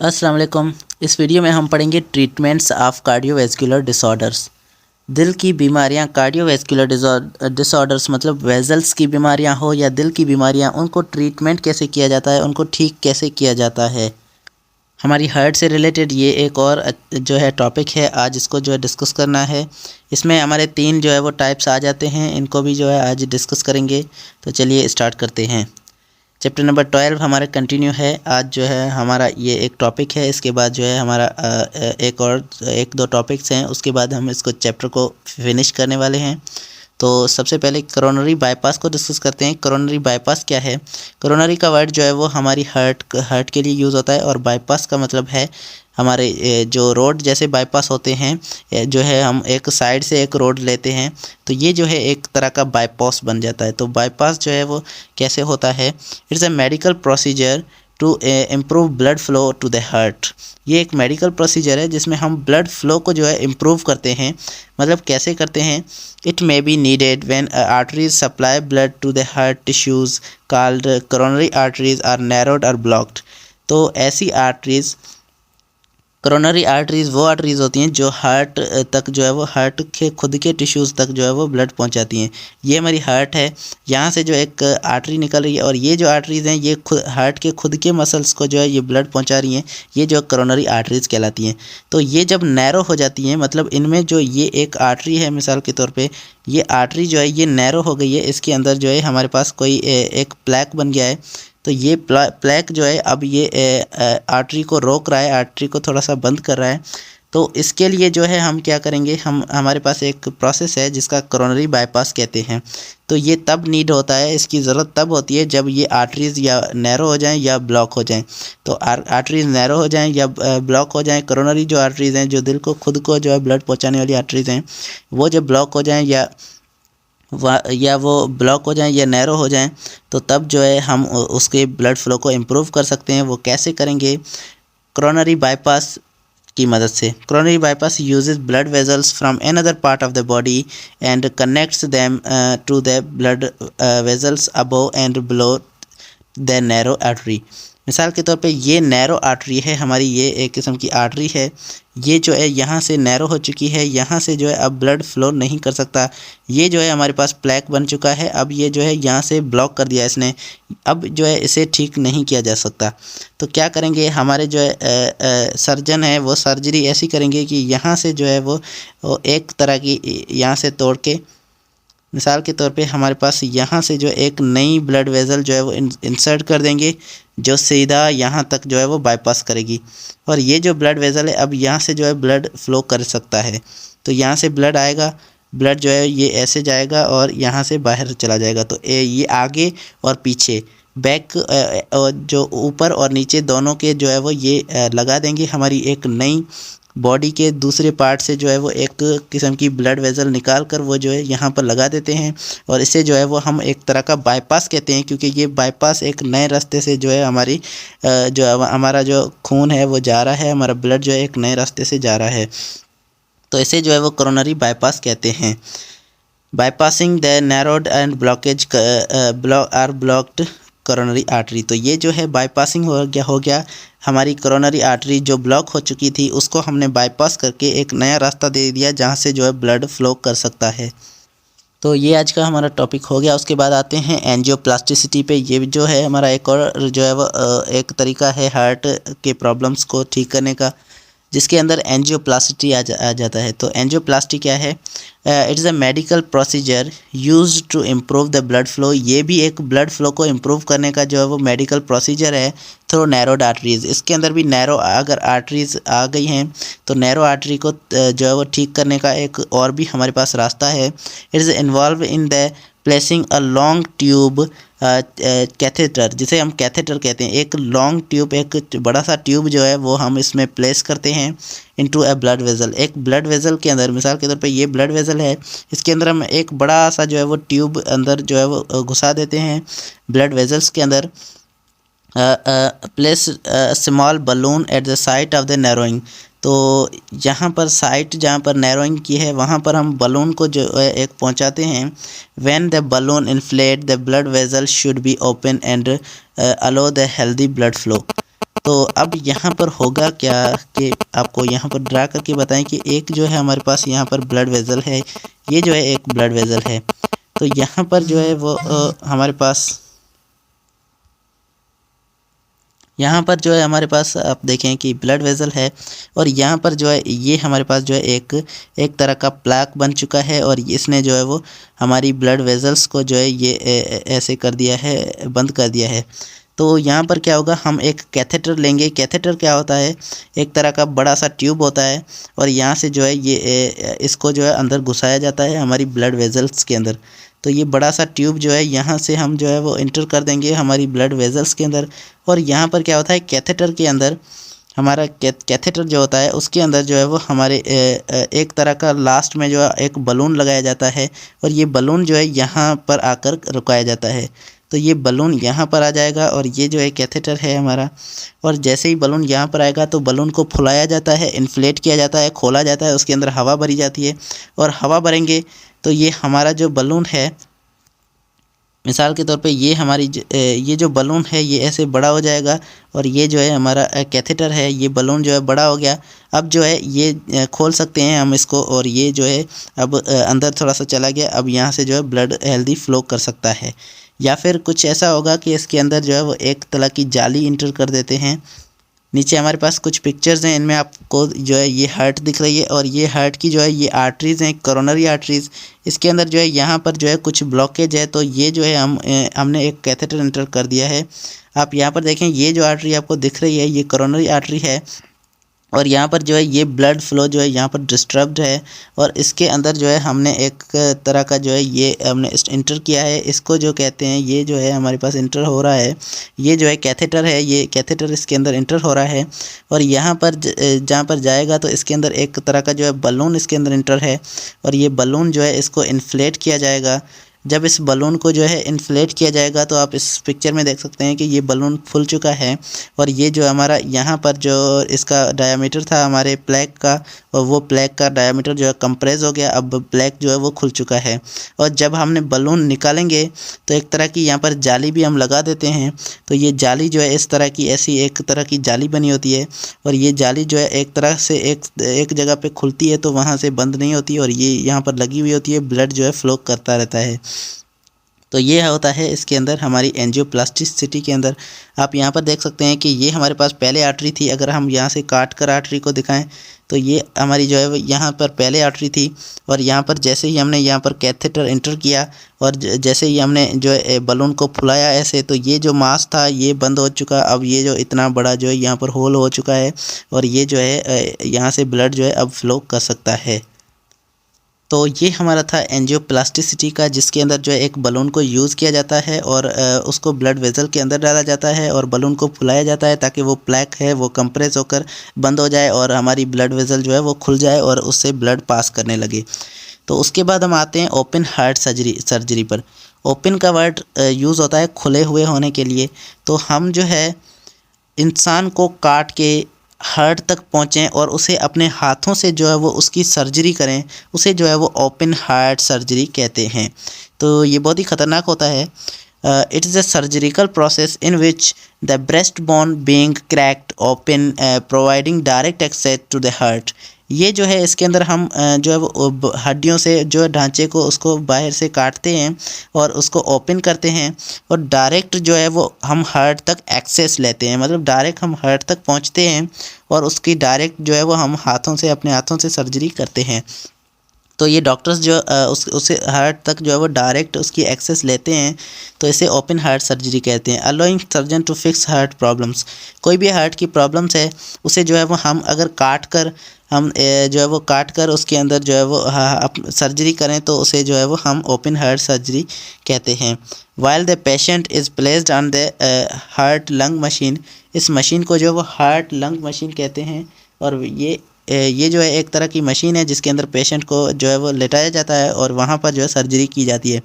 अस्सलाम वालेकुम। इस वीडियो में हम पढ़ेंगे ट्रीटमेंट्स ऑफ कार्डियोवैस्कुलर डिसऑर्डर्स। दिल की बीमारियां, कार्डियोवैस्कुलर डिसऑर्डर्स मतलब वेजल्स की बीमारियां हो या दिल की बीमारियां, उनको ट्रीटमेंट कैसे किया जाता है, उनको ठीक कैसे किया जाता है। हमारी हार्ट से रिलेटेड ये एक और जो है टॉपिक है, आज इसको जो है डिस्कस करना है। इसमें हमारे 3 जो है वो टाइप्स आ जाते हैं, इनको भी जो है आज डिस्कस करेंगे। तो चलिए स्टार्ट करते हैं। चैप्टर नंबर 12 हमारा कंटिन्यू है। आज जो है हमारा ये एक टॉपिक है, इसके बाद जो है हमारा एक दो टॉपिक्स हैं, उसके बाद हम इसको चैप्टर को फिनिश करने वाले हैं। तो सबसे पहले कोरोनरी बाईपास को डिस्कस करते हैं। कोरोनरी बाईपास क्या है? कोरोनरी का वर्ड जो है वो हमारी हार्ट के लिए यूज़ होता है, और बाईपास का मतलब है हमारे जो रोड जैसे बाईपास होते हैं, जो है हम एक साइड से एक रोड लेते हैं तो ये जो है एक तरह का बाईपास बन जाता है। तो बाईपास जो है वो कैसे होता है? It's a medical procedure to improve blood flow to the heart. ये एक मेडिकल प्रोसीजर है जिसमें हम ब्लड फ्लो को जो है इम्प्रूव करते हैं। मतलब कैसे करते हैं? It may be needed when arteries supply blood to the heart tissues called coronary arteries are narrowed और ब्लॉक्ड। तो ऐसी आर्टरीज, कोरोनरी आर्टरीज़ वो आर्टरीज़ होती हैं जो हार्ट तक जो है वो हार्ट के खुद के टिश्यूज़ तक जो है वो ब्लड पहुंचाती हैं। ये हमारी हार्ट है, यहाँ से जो एक आर्टरी निकल रही है, और ये जो आर्टरीज़ हैं ये खुद हार्ट के खुद के मसल्स को जो है ये ब्लड पहुंचा रही हैं। ये जो कोरोनरी आर्टरीज़ कहलाती हैं। तो ये जब नैरो हो जाती हैं, मतलब इनमें जो ये एक आर्टरी है, मिसाल के तौर पर ये आर्टरी जो है ये नैरो हो गई है, इसके अंदर जो है हमारे पास कोई एक प्लैक बन गया है। तो ये प्लैक जो है अब ये आर्टरी को रोक रहा है, आर्टरी को थोड़ा सा बंद कर रहा है। तो इसके लिए जो है हम क्या करेंगे, हमारे पास एक प्रोसेस है जिसका कोरोनरी बाईपास कहते हैं। तो ये तब नीड होता है, इसकी ज़रूरत तब होती है जब ये आर्टरीज़ या नैरो हो जाएं या ब्लॉक हो जाएं। तो आर्टरीज़ नैरो हो जाएं या ब्लॉक हो जाएं, कोरोनरी जो आर्टरीज़ हैं जो दिल को खुद को जो है ब्लड पहुँचाने वाली आर्टरीज़ हैं, वो जब ब्लॉक हो जाएँ या वो ब्लॉक हो जाएं या नैरो हो जाएं, तो तब जो है हम उसके ब्लड फ्लो को इम्प्रूव कर सकते हैं। वो कैसे करेंगे? कोरोनरी बाईपास की मदद से। Coronary bypass uses blood vessels from another part of the body and connects them to the blood vessels above and below the narrow artery. मिसाल के तौर पे ये नैरो आर्टरी है हमारी, ये एक किस्म की आर्टरी है। ये जो है यहाँ से नैरो हो चुकी है, यहाँ से जो है अब ब्लड फ्लो नहीं कर सकता। ये जो है हमारे पास प्लैक बन चुका है, अब ये जो है यहाँ से ब्लॉक कर दिया इसने, अब जो है इसे ठीक नहीं किया जा सकता। तो क्या करेंगे हमारे जो है सर्जन है वो सर्जरी ऐसी करेंगे कि यहाँ से जो है वो एक तरह की यहाँ से तोड़ के, मिसाल के तौर पे हमारे पास यहाँ से जो एक नई ब्लड वेज़ल जो है वो इंसर्ट कर देंगे, जो सीधा यहाँ तक जो है वो बाईपास करेगी। और ये जो ब्लड वेज़ल है अब यहाँ से जो है ब्लड फ्लो कर सकता है। तो यहाँ से ब्लड आएगा, ब्लड जो है ये ऐसे जाएगा और यहाँ से बाहर चला जाएगा। तो ये आगे और पीछे बैक जो ऊपर और नीचे दोनों के जो है वो ये लगा देंगे। हमारी एक नई बॉडी के दूसरे पार्ट से जो है वो एक किस्म की ब्लड वेज़ल निकाल कर वो जो है यहाँ पर लगा देते हैं, और इसे जो है वो हम एक तरह का बाईपास कहते हैं, क्योंकि ये बाईपास एक नए रास्ते से जो है हमारी जो हमारा जो खून है वो जा रहा है, हमारा ब्लड जो है एक नए रास्ते से जा रहा है। तो इसे जो है वो कोरोनरी बाईपास कहते हैं। Bypassing the narrowed and blockage blocked coronary artery. तो ये जो है बाईपासिंग हो गया हमारी कोरोनरी आर्टरी जो ब्लॉक हो चुकी थी, उसको हमने बाईपास करके एक नया रास्ता दे दिया जहाँ से जो है ब्लड फ्लो कर सकता है। तो ये आज का हमारा टॉपिक हो गया। उसके बाद आते हैं एंजियोप्लास्टिसिटी पे। ये जो है हमारा एक और जो है वो एक तरीका है हार्ट के प्रॉब्लम्स को ठीक करने का, जिसके अंदर एंजियोप्लास्टी आ जाता है। तो एंजियोप्लास्टी क्या है? It's a medical procedure used to improve the blood flow. ये भी एक ब्लड फ्लो को इम्प्रूव करने का जो है वो मेडिकल प्रोसीजर है थ्रू नैरोड आर्टरीज़। इसके अंदर भी नैरो अगर आर्टरीज़ आ गई हैं तो नैरो आर्टरी को जो है वो ठीक करने का एक और भी हमारे पास रास्ता है। It is involve in the placing a long tube catheter, जिसे हम कैथेटर कहते हैं। एक लॉन्ग ट्यूब, एक बड़ा सा ट्यूब जो है वो हम इसमें प्लेस करते हैं इनटू अ ब्लड वेज़ल। एक ब्लड वेज़ल के अंदर, मिसाल के तौर पे ये ब्लड वेज़ल है, इसके अंदर हम एक बड़ा सा जो है वो ट्यूब अंदर जो है वो घुसा देते हैं ब्लड वेज़ल्स के अंदर। Place small balloon at the site of the narrowing. तो यहाँ पर साइट जहाँ पर नैरोइंग की है वहाँ पर हम बलून को जो है एक पहुँचाते हैं। When the balloon inflate the blood vessel should be open and aloe the healthy blood flow. तो अब यहाँ पर होगा क्या कि आपको यहाँ पर ड्रा करके बताएं कि एक जो है हमारे पास यहाँ पर ब्लड वेज़ल है, ये जो है एक ब्लड वेज़ल है। तो यहाँ पर जो है वो हमारे पास यहाँ पर जो है हमारे पास आप देखें कि ब्लड वेज़ल है, और यहाँ पर जो है ये हमारे पास जो है एक तरह का प्लाक बन चुका है, और इसने जो है वो हमारी ब्लड वेज़ल्स को जो है ये ऐसे कर दिया है, बंद कर दिया है। तो यहाँ पर क्या होगा, हम एक कैथेटर लेंगे। कैथेटर क्या होता है, एक तरह का बड़ा सा ट्यूब होता है, और यहाँ से जो है ये इसको जो है अंदर घुसाया जाता है हमारी ब्लड वेज़ल्स के अंदर। तो ये बड़ा सा ट्यूब जो है यहाँ से हम जो है वो इंटर कर देंगे हमारी ब्लड वेज़ल्स के अंदर। और यहाँ पर क्या होता है, कैथेटर के अंदर हमारा कैथेटर जो होता है उसके अंदर जो है वो हमारे एक तरह का लास्ट में जो है एक बलून लगाया जाता है, और ये बलून जो है यहाँ पर आकर रुकाया जाता है। तो ये बलून यहाँ पर आ जाएगा, और ये जो है कैथेटर है हमारा, और जैसे ही बलून यहाँ पर आएगा तो बलून को फुलाया जाता है, इन्फ्लेट किया जाता है, खोला जाता है, उसके अंदर हवा भरी जाती है, और हवा भरेंगे तो ये हमारा जो बलून है, मिसाल के तौर पे ये हमारी ये जो बलून है ये ऐसे बड़ा हो जाएगा, और ये जो है हमारा कैथेटर है, ये बलून जो है बड़ा हो गया। अब जो है ये खोल सकते हैं हम इसको, और ये जो है अब अंदर थोड़ा सा चला गया। अब यहाँ से जो है ब्लड हेल्दी फ्लो कर सकता है। या फिर कुछ ऐसा होगा कि इसके अंदर जो है वो एक तरह की जाली इंटर कर देते हैं। नीचे हमारे पास कुछ पिक्चर्स हैं, इनमें आपको जो है ये हार्ट दिख रही है, और ये हार्ट की जो है ये आर्टरीज़ हैं, कोरोनरी आर्टरीज़। इसके अंदर जो है यहाँ पर जो है कुछ ब्लॉकेज है, तो ये जो है हमने एक कैथेटर इंटर कर दिया है। आप यहाँ पर देखें, ये जो आर्टरी आपको दिख रही है ये कोरोनरी आर्टरी है, और यहाँ पर जो है ये ब्लड फ्लो जो है यहाँ पर डिस्टर्ब्ड है, और इसके अंदर जो है हमने एक तरह का जो है ये हमने इंटर किया है। इसको जो कहते हैं, ये जो है हमारे पास इंटर हो रहा है, ये जो है कैथेटर है, ये कैथेटर इसके अंदर इंटर हो रहा है। और यहाँ पर जहाँ पर जाएगा तो इसके अंदर एक तरह का जो है बलून इसके अंदर इंटर है, और ये बलून जो है इसको इन्फ्लेट किया जाएगा। जब इस बलून को जो है इन्फ्लेट किया जाएगा तो आप इस पिक्चर में देख सकते हैं कि ये बलून फूल चुका है, और ये जो हमारा यहाँ पर जो इसका डायामीटर था हमारे प्लेग का, और वो प्लेग का डायामीटर जो है कंप्रेस हो गया। अब प्लेग जो है वो खुल चुका है, और जब हमने बलून निकालेंगे तो एक तरह की यहाँ पर जाली भी हम लगा देते हैं। तो ये जाली जो है इस तरह की, ऐसी एक तरह की जाली बनी होती है, और ये जाली जो है एक तरह से एक जगह पे खुलती है तो वहाँ से बंद नहीं होती, और ये यहाँ पर लगी हुई होती है, ब्लड जो है फ्लो करता रहता है। तो ये होता है इसके अंदर हमारी एंजियोप्लास्टिसिटी के अंदर। आप यहाँ पर देख सकते हैं कि ये हमारे पास पहले आर्टरी थी। अगर हम यहाँ से काट कर आर्टरी को दिखाएं तो ये हमारी जो है यहाँ पर पहले आर्टरी थी, और यहाँ पर जैसे ही हमने यहाँ पर कैथेटर इंटर किया और जैसे ही हमने जो है बलून को फुलाया ऐसे, तो ये जो मास था ये बंद हो चुका। अब ये जो इतना बड़ा जो है यहाँ पर होल हो चुका है, और ये जो है यहाँ से ब्लड जो है अब फ्लो कर सकता है। तो ये हमारा था एंजियोप्लास्टिसिटी का, जिसके अंदर जो है एक बलून को यूज़ किया जाता है, और उसको ब्लड वेसल के अंदर डाला जाता है, और बलून को फुलाया जाता है ताकि वो प्लेक है वो कंप्रेस होकर बंद हो जाए, और हमारी ब्लड वेसल जो है वो खुल जाए और उससे ब्लड पास करने लगे। तो उसके बाद हम आते हैं ओपन हार्ट सर्जरी पर। ओपन का वर्ड यूज़ होता है खुले हुए होने के लिए। तो हम जो है इंसान को काट के हार्ट तक पहुँचें और उसे अपने हाथों से जो है वो उसकी सर्जरी करें, उसे जो है वो ओपन हार्ट सर्जरी कहते हैं। तो ये बहुत ही ख़तरनाक होता है। It is a surgical process in which the breast bone being cracked open providing direct access to the heart. ये जो है इसके अंदर हम जो है वो हड्डियों से जो ढांचे को उसको बाहर से काटते हैं और उसको ओपन करते हैं, और डायरेक्ट जो है वो हम हार्ट तक एक्सेस लेते हैं, मतलब डायरेक्ट हम हार्ट तक पहुंचते हैं और उसकी डायरेक्ट जो है वो हम हाथों से अपने हाथों से सर्जरी करते हैं। तो ये डॉक्टर्स जो उसे हार्ट तक जो है वो डायरेक्ट उसकी एक्सेस लेते हैं, तो इसे ओपन हार्ट सर्जरी कहते हैं। Allowing surgeon to fix heart problems. कोई भी हार्ट की प्रॉब्लम्स है उसे जो है वो हम अगर काट कर हम जो है वो काट कर उसके अंदर जो है वो सर्जरी करें तो उसे जो है वो हम ओपन हार्ट सर्जरी कहते हैं। While the patient is placed on the heart lung machine. इस मशीन को जो है वो हार्ट लंग मशीन कहते हैं, और ये जो है एक तरह की मशीन है जिसके अंदर पेशेंट को जो है वो लेटाया जाता है और वहाँ पर जो है सर्जरी की जाती है।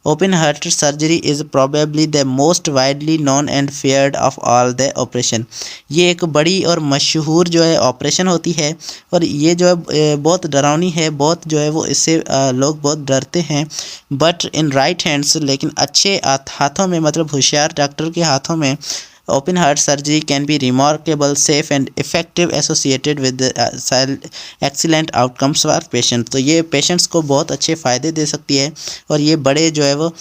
Open heart surgery is probably the most widely known and feared of all the operation. ये एक बड़ी और मशहूर जो है ऑपरेशन होती है, और ये जो है बहुत डरावनी है, बहुत जो है वो इससे लोग बहुत डरते हैं। बट इन राइट हैंड्स, लेकिन अच्छे हाथों में, मतलब होशियार डॉक्टर के हाथों में Open heart surgery can be remarkable, safe and effective, associated with excellent outcomes for patient। तो ये पेशेंट्स को बहुत अच्छे फ़ायदे दे सकती है और ये बड़े जो है वो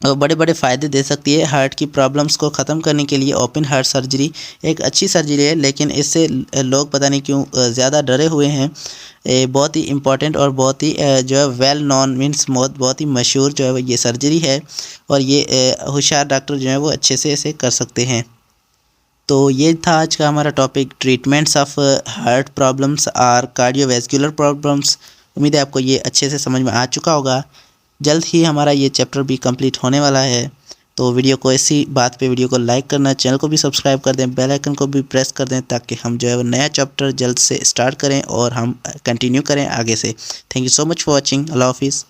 बड़े बड़े फ़ायदे दे सकती है। हार्ट की प्रॉब्लम्स को ख़त्म करने के लिए ओपन हार्ट सर्जरी एक अच्छी सर्जरी है, लेकिन इससे लोग पता नहीं क्यों ज़्यादा डरे हुए हैं। बहुत ही इम्पॉर्टेंट और बहुत ही जो है वेल नॉन मीन्स बहुत ही मशहूर जो है वो ये सर्जरी है और ये होशियार डॉक्टर जो है वो अच्छे से इसे कर सकते हैं। तो ये था आज का हमारा topic, treatments of heart problems और कार्डियोवैस्कुलर प्रॉब्लम्स। उम्मीद है आपको ये अच्छे से समझ में आ चुका होगा। जल्द ही हमारा ये चैप्टर भी कंप्लीट होने वाला है। तो वीडियो को इसी बात पे वीडियो को लाइक करना, चैनल को भी सब्सक्राइब कर दें, बेल आइकन को भी प्रेस कर दें ताकि हम जो है वो नया चैप्टर जल्द से स्टार्ट करें और हम कंटिन्यू करें आगे से। Thank you so much for watching. अल्लाह हाफिज़।